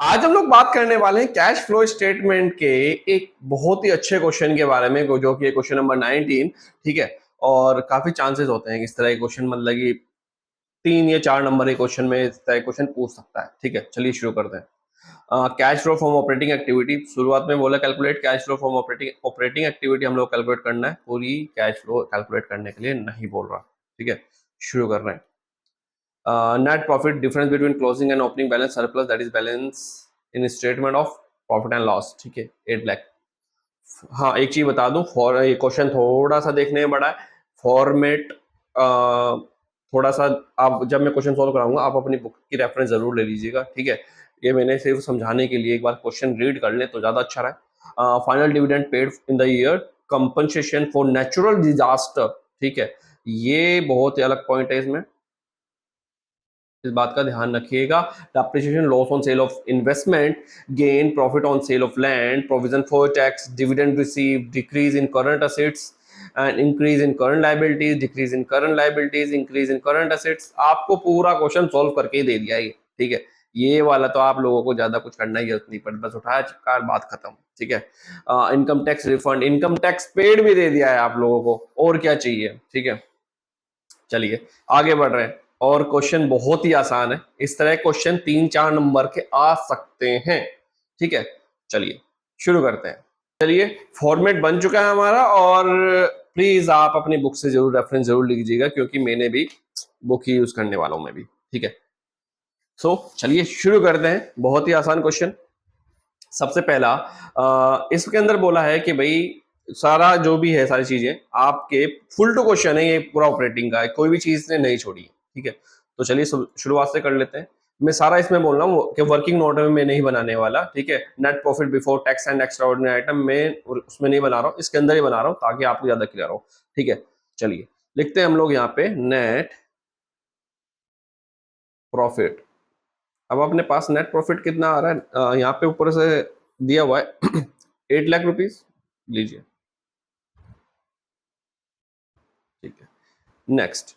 आज हम लोग बात करने वाले हैं कैश फ्लो स्टेटमेंट के एक बहुत ही अच्छे क्वेश्चन के बारे में जो कि क्वेश्चन नंबर 19। ठीक है। और काफी चांसेस होते हैं कि इस तरह के क्वेश्चन मतलब कि 3 या 4 नंबर के क्वेश्चन में इस तरह क्वेश्चन पूछ सकता है। ठीक है, चलिए शुरू करते हैं। Cash flow from operating activity, शुरुआत में बोला calculate cash flow from operating operating activity हम लोग कैलकुलेट करना है, पूरी कैश फ्लो कैलकुलेट करने के लिए नहीं बोल रहा। ठीक है, शुरू कर रहे हैं। Net profit difference between closing and opening balance surplus, that is balance in statement of profit and loss। ठीक है, 8 लाख। हाँ, एक चीज बता दूं, फॉर ये क्वेश्चन थोड़ा सा देखने में बड़ा है, फॉर्मेट थोड़ा सा। आप जब मैं क्वेश्चन सॉल्व कराऊंगा आप अपनी बुक की रेफरेंस जरूर ले लीजिएगा। ठीक है, ये मैंने सिर्फ समझाने के लिए, एक बार क्वेश्चन रीड कर ले तो ज्यादा अच्छा रहे। Final dividend paid in the year, compensation for natural disaster. ठीक है, ये बहुत ही अलग पॉइंट है इसमें, इस बात का ध्यान रखिएगा। Depreciation, loss on sale of investment, gain, profit on sale of land, provision for tax, dividend receive, decrease in current assets and increase in current liabilities, decrease in current liabilities, increase in current assets. आपको पूरा question solve करके ही दे दिया ये। ठीक है, ये वाला तो आप लोगों को ज्यादा कुछ करना ही जरूरत नहीं पड़ी, बस उठाया चिपका बात खत्म। ठीक है, income tax refund, income tax paid भी दे दिया है आप लोगों को, और क्या चाहिए। ठीक है, चलिए आगे बढ़ रहे हैं। और क्वेश्चन बहुत ही आसान है, इस तरह क्वेश्चन 3-4 नंबर के आ सकते हैं। ठीक है, चलिए शुरू करते हैं। चलिए, फॉर्मेट बन चुका है हमारा, और प्लीज आप अपनी बुक से जरूर रेफरेंस जरूर लीजिएगा, क्योंकि मैंने भी बुक ही यूज करने वाला हूं मैं भी। ठीक है, चलिए शुरू करते हैं। बहुत ही आसान क्वेश्चन। सबसे पहला, इसके अंदर बोला है कि भाई सारा जो भी है, सारी चीजें आपके फुल टू क्वेश्चन है, ये पूरा ऑपरेटिंग का है, कोई भी चीज ने नहीं छोड़ी है। ठीक है, तो चलिए शुरुआत से कर लेते हैं। मैं सारा इसमें बोल रहा हूँ कि वर्किंग नोट में मैं नहीं बनाने वाला। ठीक है, net profit before tax and extra ordinary item मैं उसमें नहीं बना रहा हूँ, इसके अंदर ही बना रहा हूँ ताकि आपको ज्यादा क्लियर हो। ठीक है, चलिए लिखते हैं हम लोग यहाँ पे नेट प्रॉफिट। अब अपने पास नेट प्रॉफिट कितना आ रहा है, यहाँ पे ऊपर से दिया हुआ है 8 लाख रुपीज, लीजिए। ठीक है, नेक्स्ट।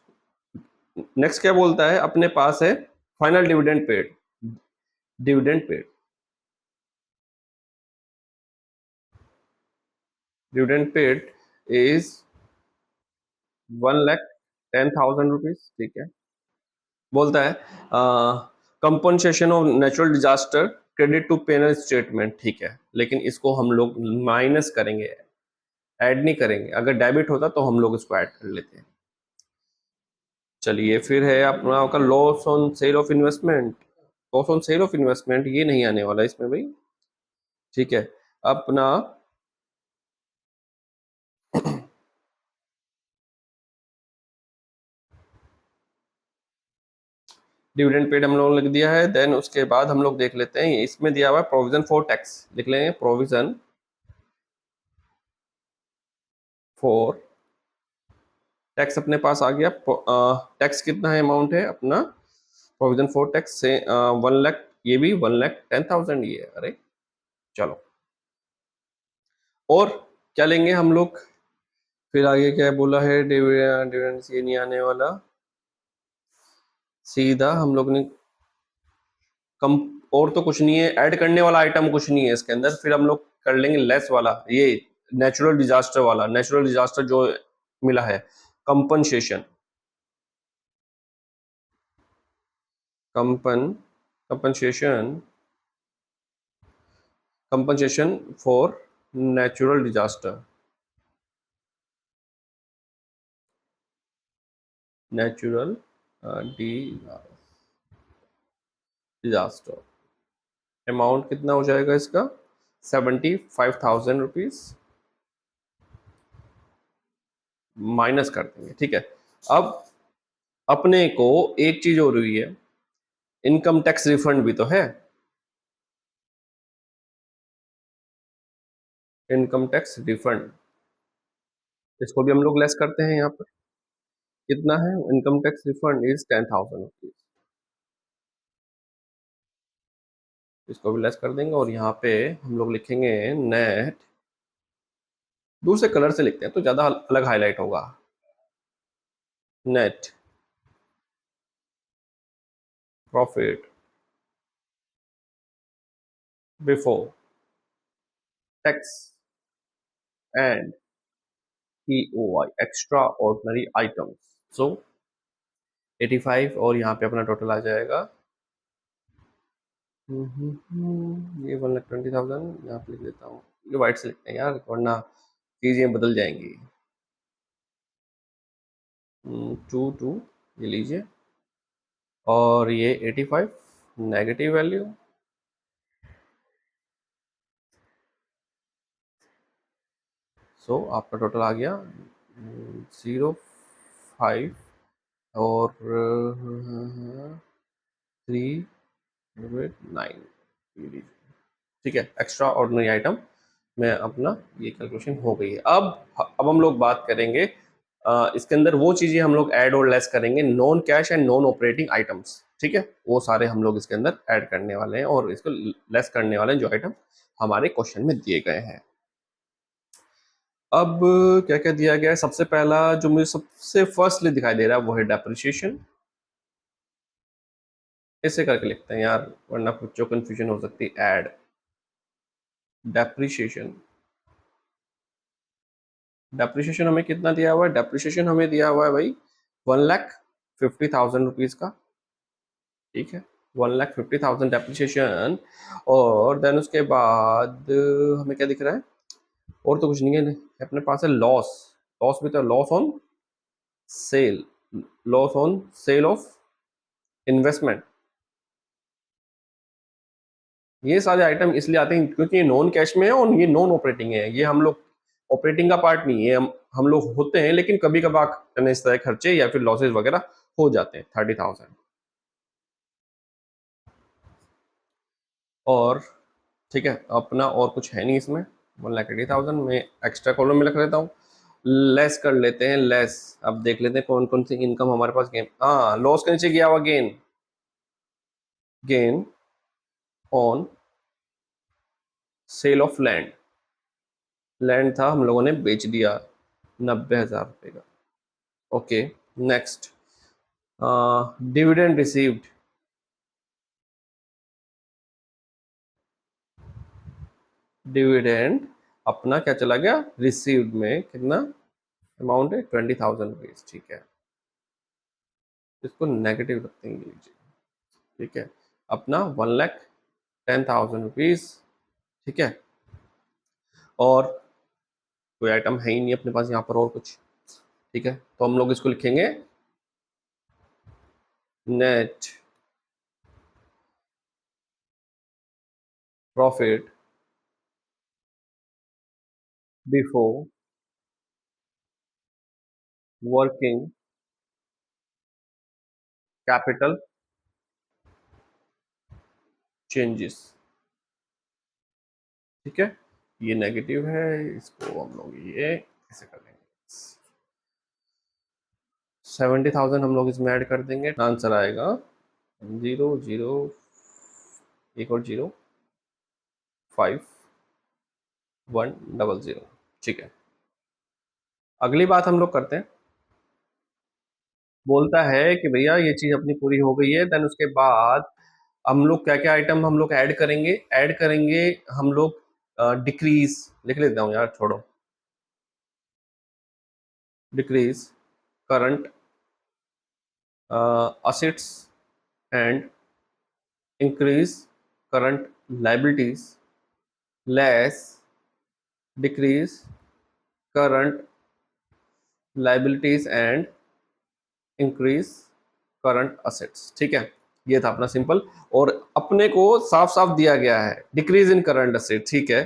नेक्स्ट क्या बोलता है, अपने पास है final dividend paid. Dividend paid, dividend paid is 1,10,000 rupees. ठीक है, बोलता है compensation of natural disaster credit to penal statement. ठीक है, लेकिन इसको हम लोग माइनस करेंगे, ऐड नहीं करेंगे। अगर डेबिट होता तो हम लोग इसको ऐड कर लेते हैं। चलिए, फिर है अपना आपका loss on sale of investment. Loss on sale of investment ये नहीं आने वाला इसमें भाई। ठीक है, अपना डिविडेंड पेड हम लोग लिख दिया है। देन उसके बाद हम लोग देख लेते हैं, इसमें दिया हुआ है प्रोविजन फॉर टैक्स, लिख लेंगे प्रोविजन फॉर टैक्स। अपने पास आ गया टैक्स कितना है, अमाउंट है अपना प्रोविजन फॉर टैक्स से 1 लाख, ये भी 1,10,000 ये है। अरे चलो, और क्या लेंगे हम लोग, फिर आगे क्या बोला है, डिविडेंड ये नहीं आने वाला, सीधा हम लोग ने कम, और तो कुछ नहीं है, ऐड करने वाला आइटम कुछ नहीं है इसके अंदर। फिर हम लोग कर लेंगे लेस वाला, ये नेचुरल डिजास्टर वाला, नेचुरल डिजास्टर जो मिला है, कंपनसेशन, कंपन compensation, compensation for natural disaster, natural disaster. Amount कितना हो जाएगा इसका, 75,000 रुपीज, माइनस कर देंगे। ठीक है, अब अपने को एक चीज हो रही है, इनकम टैक्स रिफंड भी तो है। इनकम टैक्स रिफंड, इसको भी हम लोग लेस करते हैं। यहाँ पर कितना है, income tax refund is 10,000 rupees, इसको भी लेस कर देंगे। और यहाँ पे हम लोग लिखेंगे नेट, दूसरे कलर से लिखते हैं तो ज्यादा अलग हाईलाइट होगा। Net profit before tax and EOI, extraordinary items. So 85 और यहाँ पे अपना टोटल आ जाएगा ये 1,20,000 यहाँ पे लिख देता हूँ, ये वाइट से लिखते हैं यार वरना चीजें बदल जाएंगी। 2 ये लीजिए और ये 85 नेगेटिव वैल्यू, सो आपका टोटल आ गया 0.5 और 309, ठीक है। एक्स्ट्रा ऑर्डिनरी आइटम में अपना ये कैलकुलेशन हो गई है। अब हम लोग बात करेंगे इसके अंदर वो चीजें हम लोग ऐड और लेस करेंगे, non cash and non operating items, ठीक है। वो सारे हम लोग इसके अंदर ऐड करने वाले हैं और इसको लेस करने वाले हैं जो आइटम हमारे क्वेश्चन में दिए गए हैं। अब क्या क्या दिया गया है, सबसे पहला जो मुझे सबसे फर्स्टली दिखाई दे रहा है वो है डेप्रिसिएशन। ऐसे करके लिखते हैं यार वरना कुछ जो कंफ्यूजन हो सकती है। ऐड डेप्रिसिएशन, डेप्रिसिएशन हमें कितना दिया हुआ है, डेप्रिसिएशन हमें दिया हुआ है भाई 1,50,000 रुपीज का, ठीक है। 1,50,000 डेप्रिसिएशन और देन उसके बाद हमें क्या दिख रहा है, और तो कुछ नहीं है अपने पास है लॉस। लॉस भी तो loss on sale, loss on sale of investment. ये सारे आइटम इसलिए आते हैं क्योंकि ये नॉन कैश में है और ये नॉन ऑपरेटिंग है। ये हम लोग ऑपरेटिंग का पार्ट नहीं है, हम लोग होते हैं लेकिन कभी कभार इस तरह खर्चे या फिर लॉसेज वगैरह हो जाते हैं। 30,000 और ठीक है अपना और कुछ है नहीं इसमें। 1,80,000 में एक्स्ट्रा कॉलम में रख लेता हूँ। लेस कर लेते हैं, लेस अब देख लेते हैं कौन कौन सी इनकम हमारे पास गेन, हाँ लॉस के नीचे गया हुआ gain, gain on sale of land. Land था हम लोगों ने बेच दिया 90,000 रुपये का, okay. Next dividend received, dividend अपना क्या चला गया रिसीव्ड में, कितना अमाउंट है 20,000 रुपीज, ठीक है। इसको नेगेटिव रखते हैं लीजिए, ठीक है। अपना 1,10,000 रुपीज, ठीक है। और कोई आइटम है ही नहीं अपने पास यहाँ पर और कुछ, ठीक है। तो हम लोग इसको लिखेंगे net profit before working capital changes, ठीक है। ये नेगेटिव है, इसको हम लोग ये ऐसे कर देंगे 70,000 हम लोग इसमें ऐड कर देंगे। आंसर आएगा 0, 0, एक और 0,5,1,0,0, ठीक है। अगली बात हम लोग करते हैं, बोलता है कि भैया ये चीज अपनी पूरी हो गई है, देन उसके बाद हम लोग क्या क्या आइटम हम लोग ऐड करेंगे, ऐड करेंगे हम लोग डिक्रीज, लिख लेता हूँ यार छोड़ो, decrease current assets and increase current liabilities less decrease current liabilities and increase current assets, ठीक है। ये था अपना सिंपल, और अपने को साफ साफ दिया गया है डिक्रीज इन करंट असेट, ठीक है।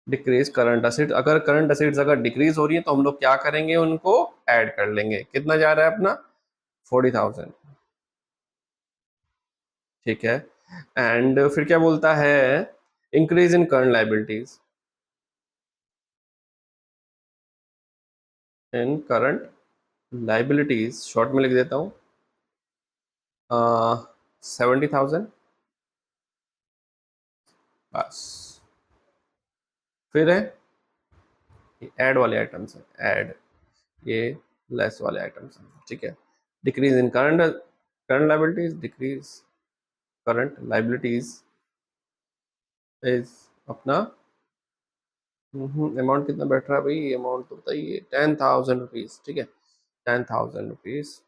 डिक्रीज करंट असेट, अगर करंट असेट्स अगर डिक्रीज हो रही है तो हम लोग क्या करेंगे, उनको ऐड कर लेंगे। कितना जा रहा है अपना 40,000, ठीक है। एंड फिर क्या बोलता है, increase in current liabilities, in current liabilities short में लिख देता हूँ 70,000, बस। फिर है ऐड वाले आइटम्स हैं, ऐड ये लेस वाले आइटम्स हैं, ठीक है। Decrease in current current liabilities, decrease current liabilities is अपना अमाउंट कितना बैठ रहा है भाई, अमाउंट तो बताइए, 10,000 रुपीज, ठीक है, 10,000 rupees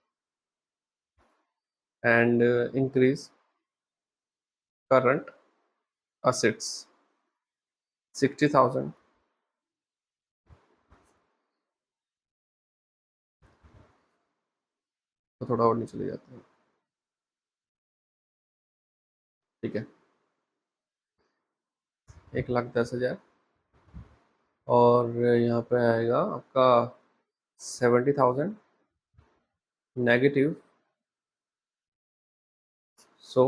and increase current assets 60,000। तो थोड़ा और नीचे ले जाते हैं, ठीक है, 1,10,000 और यहाँ पे आएगा आपका 70,000 नेगेटिव। सो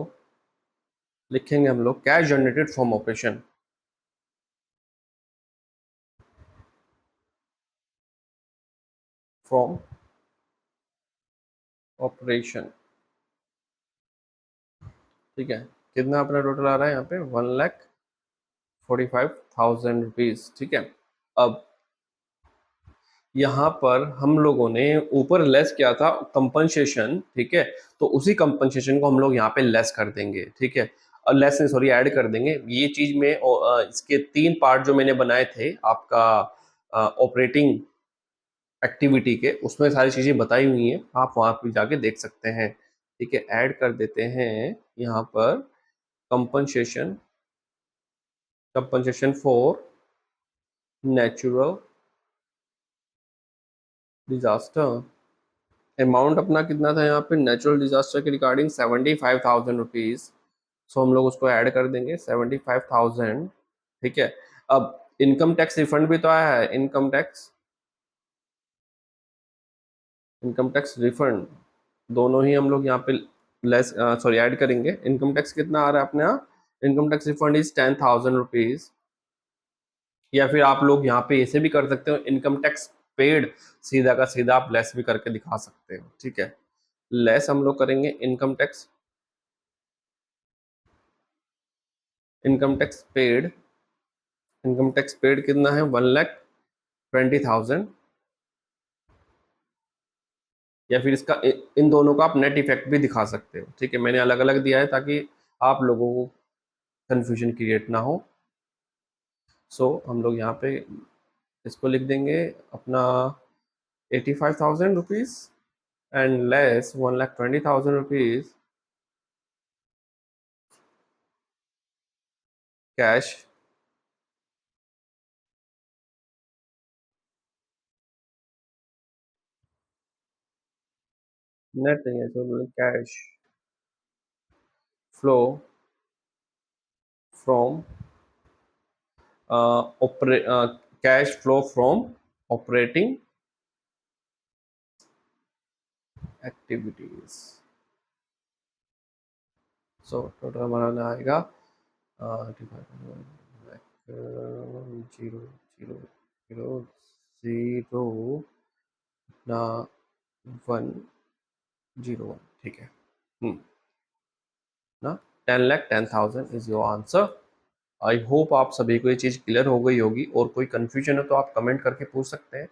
लिखेंगे हम लोग cash generated from operation, from operation, ठीक है, कितना अपना टोटल आ रहा है यहाँ पे 1,45,000 रुपीज, ठीक है। अब यहाँ पर हम लोगों ने ऊपर लेस किया था कंपनसेशन, ठीक है, तो उसी कंपनसेशन को हम लोग यहाँ पे लेस कर देंगे, ठीक है, और लेस सॉरी ऐड कर देंगे ये चीज में। इसके 3 पार्ट जो मैंने बनाए थे आपका ऑपरेटिंग एक्टिविटी के, उसमें सारी चीजें बताई हुई हैं, आप वहां पे जाके देख सकते हैं, ठीक है। ऐड कर देते हैं यहाँ पर compensation, compensation for natural disaster. Amount अपना कितना था यहाँ पे नेचुरल डिजास्टर के रिगार्डिंग 75,000 रुपीज। सो हम लोग उसको ऐड कर देंगे 75,000, ठीक है। अब इनकम टैक्स रिफंड भी तो आया है, इनकम टैक्स रिफंड दोनों ही हम लोग यहाँ पे लेस सॉरी ऐड करेंगे। इनकम टैक्स कितना आ रहा है अपने यहाँ, income tax refund is 10,000 rupees, या फिर आप लोग यहाँ पे ऐसे भी कर सकते हो, इनकम टैक्स पेड सीधा का सीधा आप लेस भी करके दिखा सकते हो, ठीक है। लेस हम लोग करेंगे income tax paid, income tax paid कितना है 1,20,000, या फिर इसका इन दोनों का आप नेट इफेक्ट भी दिखा सकते हो, ठीक है। मैंने अलग अलग दिया है ताकि आप लोगों को कंफ्यूजन क्रिएट ना हो। सो हम लोग यहाँ पे इसको लिख देंगे अपना 85,000 rupees and less 1,20,000 rupees cash net नहीं है, तो cash flow from cash flow from operating activities. So total हमारा आएगा 0,0,0,0 ना 1,01, ठीक है। ना 10,10,000 is your answer. I hope आप सभी को ये चीज़ क्लियर हो गई होगी, और कोई कंफ्यूजन हो तो आप कमेंट करके पूछ सकते हैं।